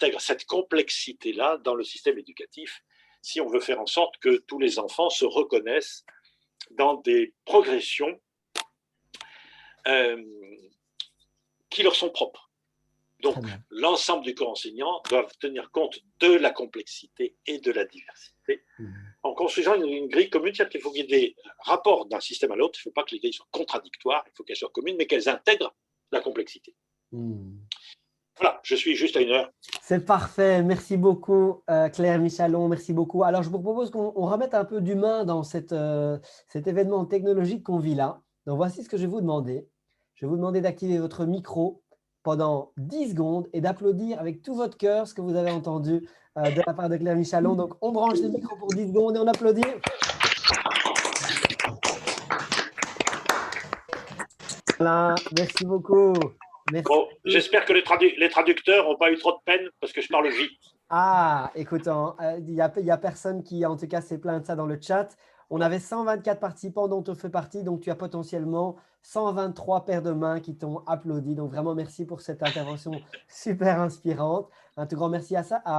intègre cette complexité-là dans le système éducatif si on veut faire en sorte que tous les enfants se reconnaissent dans des progressions qui leur sont propres. Donc, l'ensemble du corps enseignant doit tenir compte de la complexité et de la diversité en construisant une grille commune, c'est-à-dire qu'il faut qu'il y ait des rapports d'un système à l'autre, il ne faut pas que les grilles soient contradictoires, il faut qu'elles soient communes, mais qu'elles intègrent la complexité. Voilà, je suis juste à 1 heure. C'est parfait, merci beaucoup Claire Michalon, merci beaucoup. Alors je vous propose qu'on remette un peu d'humain dans cet événement technologique qu'on vit là. Donc voici ce que je vais vous demander. Je vais vous demander d'activer votre micro pendant 10 secondes et d'applaudir avec tout votre cœur ce que vous avez entendu de la part de Claire Michalon. Donc on branche les micros pour 10 secondes et on applaudit. Voilà, merci beaucoup. Merci. Bon, j'espère que les traducteurs n'ont pas eu trop de peine parce que je parle vite. Ah, écoute, il y a personne qui, en tout cas, s'est plaint de ça dans le chat. On avait 124 participants dont tu fais partie, donc tu as potentiellement 123 paires de mains qui t'ont applaudi. Donc vraiment, merci pour cette intervention super inspirante. Un tout grand merci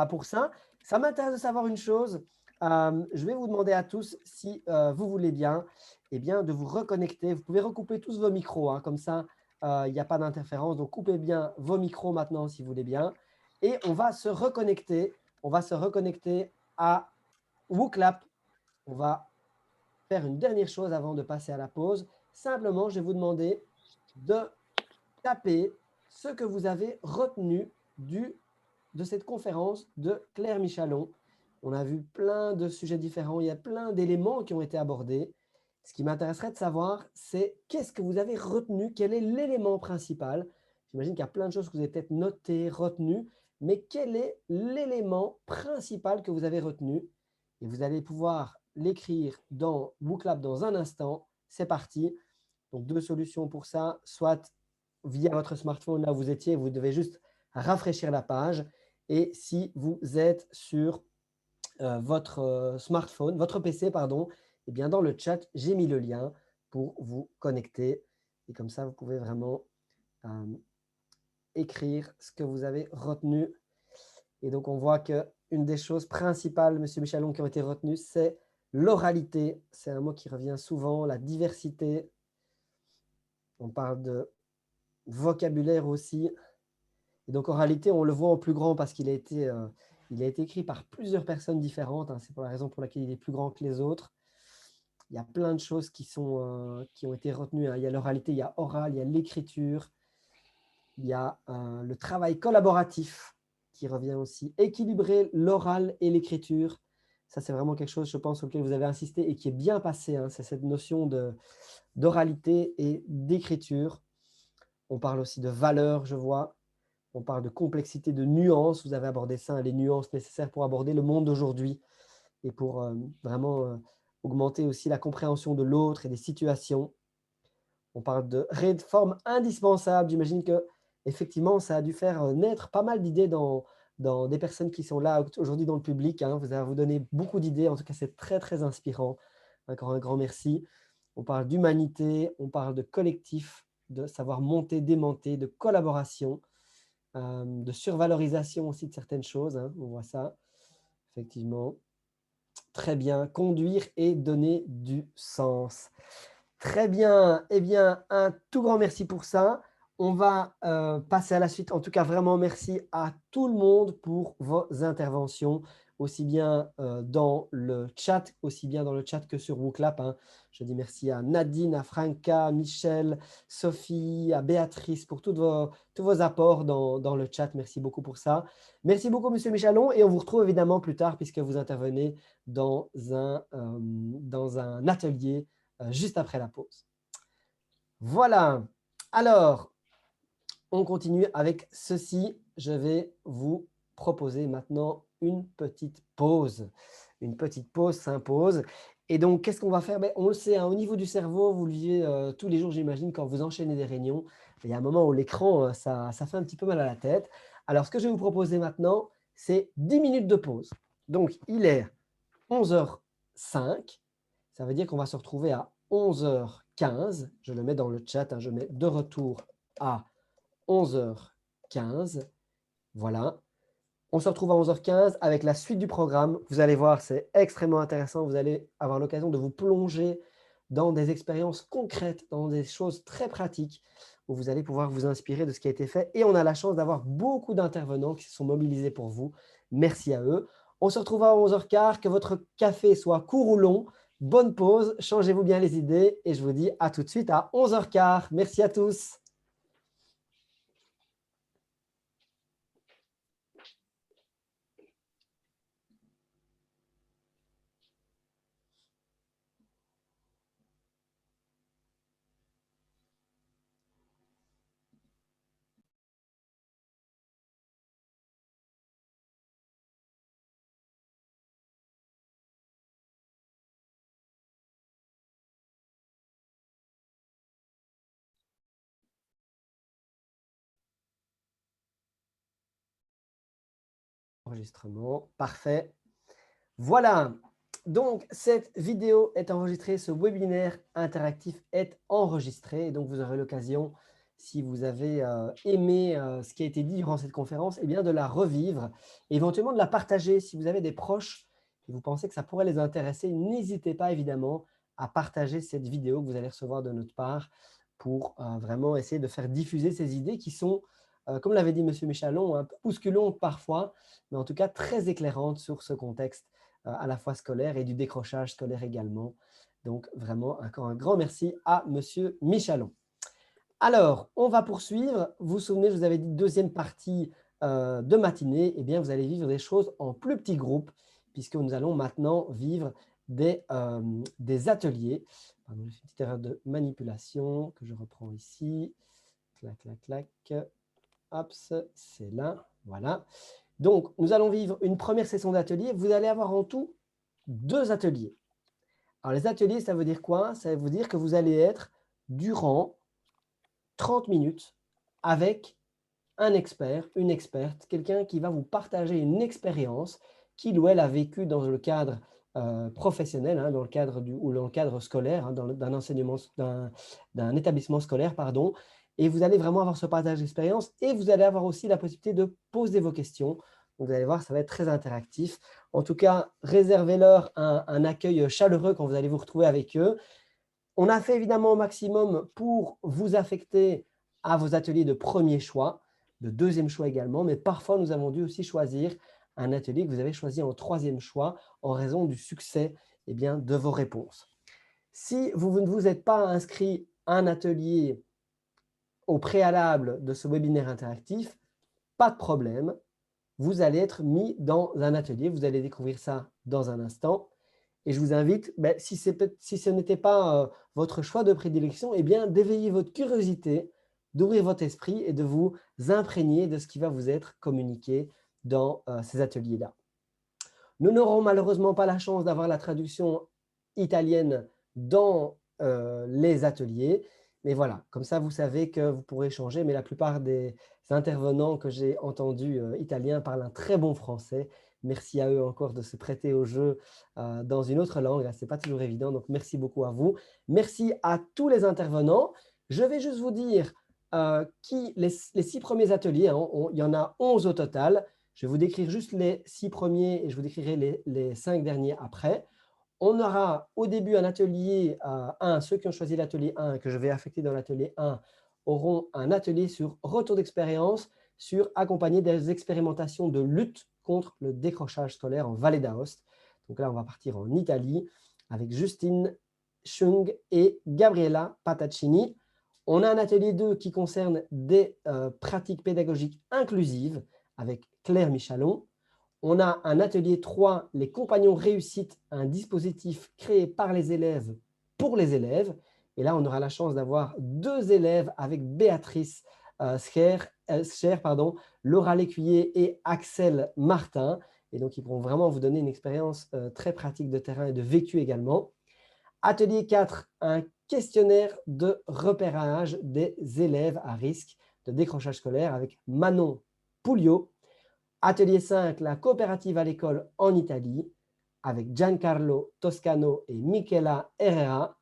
pour ça. Ça m'intéresse de savoir une chose. Je vais vous demander à tous, si vous voulez bien, eh bien, de vous reconnecter. Vous pouvez recouper tous vos micros, hein, comme ça, il n'y a pas d'interférence. Donc, coupez bien vos micros maintenant, si vous voulez bien. Et on va se reconnecter. On va se reconnecter à WooClap. On va faire une dernière chose avant de passer à la pause. Simplement, je vais vous demander de taper ce que vous avez retenu de cette conférence de Claire Michalon. On a vu plein de sujets différents. Il y a plein d'éléments qui ont été abordés. Ce qui m'intéresserait de savoir, c'est qu'est-ce que vous avez retenu? Quel est l'élément principal? J'imagine qu'il y a plein de choses que vous avez peut-être notées, retenues, mais quel est l'élément principal que vous avez retenu? Et vous allez pouvoir l'écrire dans WooClap dans un instant. C'est parti. Donc, 2 solutions pour ça. Soit via votre smartphone, là où vous étiez, vous devez juste rafraîchir la page. Et si vous êtes sur votre smartphone, votre PC, pardon, eh bien dans le chat, j'ai mis le lien pour vous connecter. Et comme ça, vous pouvez vraiment écrire ce que vous avez retenu. Et donc, on voit qu'une des choses principales, M. Michalon, qui ont été retenues, c'est l'oralité. C'est un mot qui revient souvent, la diversité. On parle de vocabulaire aussi. Et donc, oralité, on le voit en plus grand parce qu'il a été écrit par plusieurs personnes différentes. Hein. C'est pour la raison pour laquelle il est plus grand que les autres. Il y a plein de choses qui ont été retenues. Hein. Il y a l'oralité, il y a oral, il y a l'écriture. Il y a le travail collaboratif qui revient aussi. Équilibrer l'oral et l'écriture. Ça, c'est vraiment quelque chose, je pense, auquel vous avez insisté et qui est bien passé. Hein. C'est cette notion d'oralité et d'écriture. On parle aussi de valeur, je vois. On parle de complexité, de nuances. Vous avez abordé ça, hein, les nuances nécessaires pour aborder le monde d'aujourd'hui et pour vraiment augmenter aussi la compréhension de l'autre et des situations. On parle de réformes indispensables. J'imagine qu'effectivement, ça a dû faire naître pas mal d'idées dans des personnes qui sont là aujourd'hui dans le public. Hein. Vous allez vous donner beaucoup d'idées. En tout cas, c'est très, très inspirant. Encore un grand merci. On parle d'humanité, on parle de collectif, de savoir monter, démonter, de collaboration, de survalorisation aussi de certaines choses. Hein. On voit ça, effectivement. Très bien. Conduire et donner du sens. Très bien. Eh bien, un tout grand merci pour ça. On va passer à la suite. En tout cas, vraiment merci à tout le monde pour vos interventions, aussi bien dans le chat, que sur WooClap. Hein. Je dis merci à Nadine, à Franca, à Michel, Sophie, à Béatrice pour tous vos apports dans le chat. Merci beaucoup pour ça. Merci beaucoup, Monsieur Michalon. Et on vous retrouve évidemment plus tard puisque vous intervenez dans un atelier juste après la pause. Voilà. Alors, on continue avec ceci. Je vais vous proposer maintenant une petite pause. Une petite pause s'impose. Et donc, qu'est-ce qu'on va faire? On le sait, hein, au niveau du cerveau, vous le vivez tous les jours, j'imagine, quand vous enchaînez des réunions. Il y a un moment où l'écran, ça fait un petit peu mal à la tête. Alors, ce que je vais vous proposer maintenant, c'est 10 minutes de pause. Donc, il est 11h05. Ça veut dire qu'on va se retrouver à 11h15. Je le mets dans le chat. Hein, je mets de retour à 11h15. Voilà. On se retrouve à 11h15 avec la suite du programme. Vous allez voir, c'est extrêmement intéressant. Vous allez avoir l'occasion de vous plonger dans des expériences concrètes, dans des choses très pratiques, où vous allez pouvoir vous inspirer de ce qui a été fait. Et on a la chance d'avoir beaucoup d'intervenants qui se sont mobilisés pour vous. Merci à eux. On se retrouve à 11h15. Que votre café soit court ou long. Bonne pause, changez-vous bien les idées. Et je vous dis à tout de suite à 11h15. Merci à tous. Enregistrement, parfait. Voilà, donc cette vidéo est enregistrée, ce webinaire interactif est enregistré. Et donc, vous aurez l'occasion, si vous avez aimé ce qui a été dit durant cette conférence, eh bien, de la revivre, et éventuellement de la partager. Si vous avez des proches et vous pensez que ça pourrait les intéresser, n'hésitez pas évidemment à partager cette vidéo que vous allez recevoir de notre part pour vraiment essayer de faire diffuser ces idées qui sont, comme l'avait dit M. Michalon, un peu bousculantes parfois, mais en tout cas très éclairantes sur ce contexte à la fois scolaire et du décrochage scolaire également. Donc, vraiment, encore un grand merci à M. Michalon. Alors, on va poursuivre. Vous vous souvenez, je vous avais dit deuxième partie de matinée. Eh bien, vous allez vivre des choses en plus petits groupes, puisque nous allons maintenant vivre des ateliers. Pardon, j'ai fait une petite erreur de manipulation que je reprends ici. Clac, clac, clac. Hop, c'est là. Voilà. Donc, nous allons vivre une première session d'atelier. Vous allez avoir en tout 2 ateliers. Alors, les ateliers, ça veut dire quoi? Ça veut dire que vous allez être durant 30 minutes avec un expert, une experte, quelqu'un qui va vous partager une expérience qu'il ou elle a vécue dans le cadre professionnel, hein, dans le cadre ou dans le cadre scolaire, hein, d'un enseignement, d'un établissement scolaire, pardon. Et vous allez vraiment avoir ce partage d'expérience et vous allez avoir aussi la possibilité de poser vos questions. Donc, vous allez voir, ça va être très interactif. En tout cas, réservez-leur un accueil chaleureux quand vous allez vous retrouver avec eux. On a fait évidemment au maximum pour vous affecter à vos ateliers de premier choix, de deuxième choix également, mais parfois nous avons dû aussi choisir un atelier que vous avez choisi en troisième choix en raison du succès de vos réponses. Si vous ne vous êtes pas inscrit à un atelier au préalable de ce webinaire interactif, pas de problème, vous allez être mis dans un atelier, vous allez découvrir ça dans un instant. Et je vous invite, si ce n'était pas votre choix de prédilection, eh bien, d'éveiller votre curiosité, d'ouvrir votre esprit et de vous imprégner de ce qui va vous être communiqué dans ces ateliers-là. Nous n'aurons malheureusement pas la chance d'avoir la traduction italienne dans les ateliers. Mais voilà, comme ça, vous savez que vous pourrez échanger. Mais la plupart des intervenants que j'ai entendus italiens parlent un très bon français. Merci à eux encore de se prêter au jeu dans une autre langue. Ce n'est pas toujours évident, donc merci beaucoup à vous. Merci à tous les intervenants. Je vais juste vous dire les 6 premiers ateliers, hein, il y en a 11 au total. Je vais vous décrire juste les 6 premiers et je vous décrirai les 5 derniers après. On aura au début un atelier 1. Ceux qui ont choisi l'atelier 1 que je vais affecter dans l'atelier 1 auront un atelier sur retour d'expérience, sur accompagner des expérimentations de lutte contre le décrochage scolaire en Vallée d'Aoste. Donc là, on va partir en Italie avec Justine Chung et Gabriella Pataccini. On a un atelier 2 qui concerne des pratiques pédagogiques inclusives avec Claire Michalon. On a un atelier 3, les compagnons réussite, un dispositif créé par les élèves pour les élèves. Et là, on aura la chance d'avoir 2 élèves avec Béatrice Scher, Laura Lécuyer et Axel Martin. Et donc, ils pourront vraiment vous donner une expérience très pratique de terrain et de vécu également. Atelier 4, un questionnaire de repérage des élèves à risque de décrochage scolaire avec Manon Pouliot. Atelier 5, la coopérative à l'école en Italie avec Giancarlo Toscano et Michela Herrera.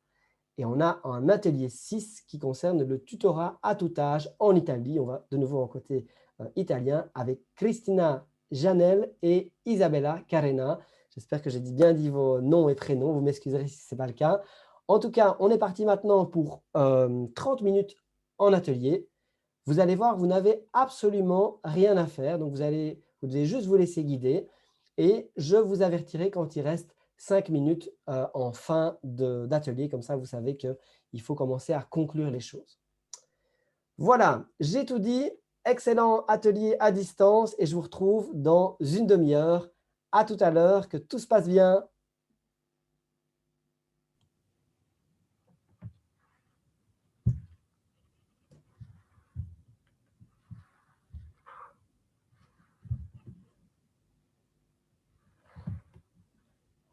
Et on a un atelier 6 qui concerne le tutorat à tout âge en Italie. On va de nouveau en côté italien avec Cristina Janelle et Isabella Carena. J'espère que j'ai bien dit vos noms et prénoms. Vous m'excuserez si ce n'est pas le cas. En tout cas, on est parti maintenant pour 30 minutes en atelier. Vous allez voir, vous n'avez absolument rien à faire. Donc, vous devez juste vous laisser guider. Et je vous avertirai quand il reste 5 minutes en fin d'atelier. Comme ça, vous savez qu'il faut commencer à conclure les choses. Voilà, j'ai tout dit. Excellent atelier à distance et je vous retrouve dans une demi-heure. À tout à l'heure, que tout se passe bien.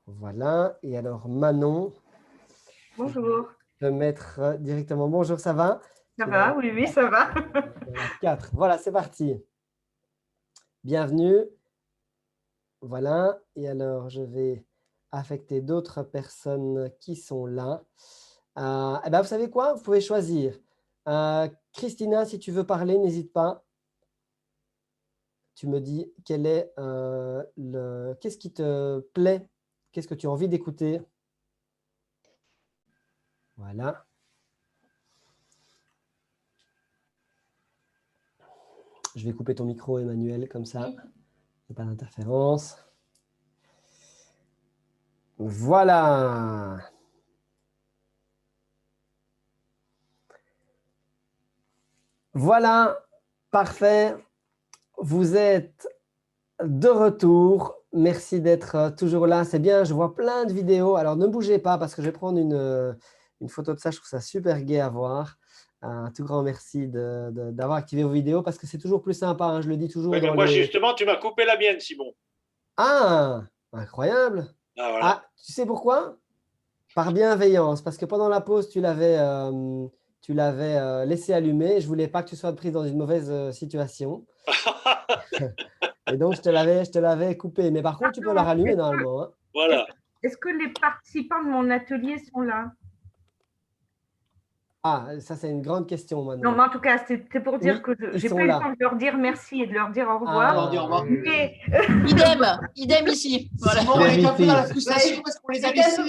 Voilà, et alors Manon. Bonjour. Je vais mettre directement. Bonjour, ça va? Ça va, oui, oui, ça va. 4. Voilà, c'est parti. Bienvenue. Voilà, et alors je vais affecter d'autres personnes qui sont là. Eh ben, vous savez quoi? Vous pouvez choisir. Christina, si tu veux parler, n'hésite pas. Tu me dis quel est qu'est-ce qui te plaît? Qu'est-ce que tu as envie d'écouter? Voilà. Je vais couper ton micro, Emmanuel, comme ça. Il n'y a pas d'interférence. Voilà. Voilà, parfait. Vous êtes de retour. Merci d'être toujours là. C'est bien, je vois plein de vidéos. Alors, ne bougez pas parce que je vais prendre une photo de ça. Je trouve ça super gai à voir. Un tout grand merci d'avoir activé vos vidéos parce que c'est toujours plus sympa. Hein, je le dis toujours. Ouais, ben moi, justement, tu m'as coupé la mienne, Simon. Ah, incroyable. Ah, voilà. Tu sais pourquoi? Par bienveillance. Parce que pendant la pause, tu l'avais laissé allumer. Je ne voulais pas que tu sois prise dans une mauvaise situation. Et donc, je te l'avais coupé. Mais par contre, tu peux la rallumer normalement. Hein. Voilà. Est-ce que les participants de mon atelier sont là? Ah, ça, c'est une grande question maintenant. Non, mais en tout cas, c'est pour dire que je n'ai pas eu le temps de leur dire merci et de leur dire au revoir. Idem ici. Voilà. Simon, on est un peu dans la frustration parce qu'on les a laissés.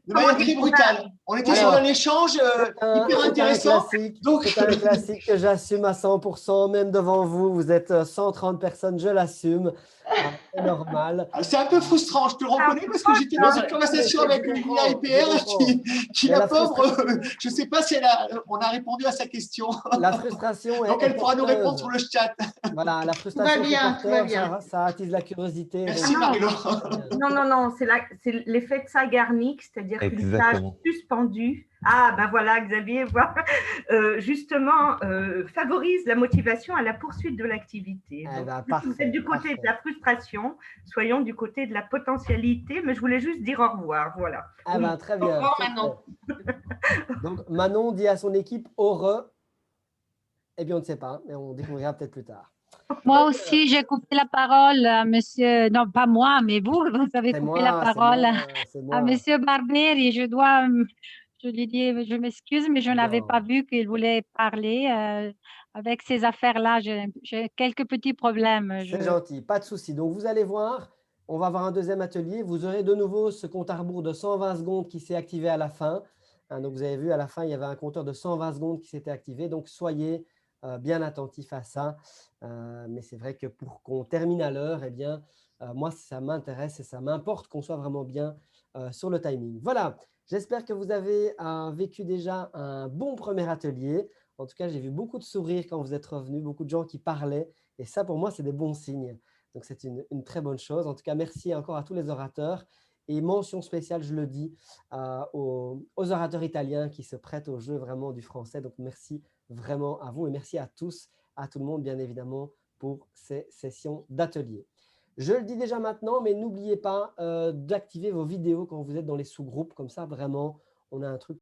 De manière très brutale. On était sur un échange hyper intéressant. C'est un classique que j'assume à 100%, même devant vous. Vous êtes 130 personnes, je l'assume. C'est normal. C'est un peu frustrant, je te le reconnais, parce que j'étais dans une conversation avec une IPR qui la pauvre, je ne sais pas si on a répondu à sa question. La frustration est. Donc elle pourra nous répondre sur le chat. Voilà, la frustration, ça attise la curiosité. Merci Marie-Laure. Non, c'est l'effet Zeigarnik, c'est-à-dire qu'une tâche suspendue. Ah, ben voilà, Xavier, justement, favorise la motivation à la poursuite de l'activité. Vous êtes du côté de la frustration, soyons du côté de la potentialité, mais je voulais juste dire au revoir, voilà. Ah ben, très bien. Manon. Donc, Manon dit à son équipe au re. Eh bien, on ne sait pas, mais on découvrira peut-être plus tard. Moi aussi, j'ai coupé la parole à monsieur, non pas moi, mais vous avez coupé la parole à monsieur Barbieri. Je lui dis, je m'excuse, mais je n'avais pas vu qu'il voulait parler. Avec ces affaires-là, j'ai quelques petits problèmes. C'est gentil, pas de souci. Donc, vous allez voir, on va avoir un deuxième atelier. Vous aurez de nouveau ce compte à rebours de 120 secondes qui s'est activé à la fin. Donc, vous avez vu, à la fin, il y avait un compteur de 120 secondes qui s'était activé. Donc, soyez bien attentifs à ça. Mais c'est vrai que pour qu'on termine à l'heure, eh bien, moi, ça m'intéresse et ça m'importe qu'on soit vraiment bien sur le timing. Voilà. J'espère que vous avez vécu déjà un bon premier atelier. En tout cas, j'ai vu beaucoup de sourires quand vous êtes revenus, beaucoup de gens qui parlaient. Et ça, pour moi, c'est des bons signes. Donc, c'est une très bonne chose. En tout cas, merci encore à tous les orateurs. Et mention spéciale, je le dis, aux orateurs italiens qui se prêtent au jeu vraiment du français. Donc, merci vraiment à vous et merci à tous, à tout le monde, bien évidemment, pour ces sessions d'atelier. Je le dis déjà maintenant, mais n'oubliez pas d'activer vos vidéos quand vous êtes dans les sous-groupes. Comme ça, vraiment, on a un truc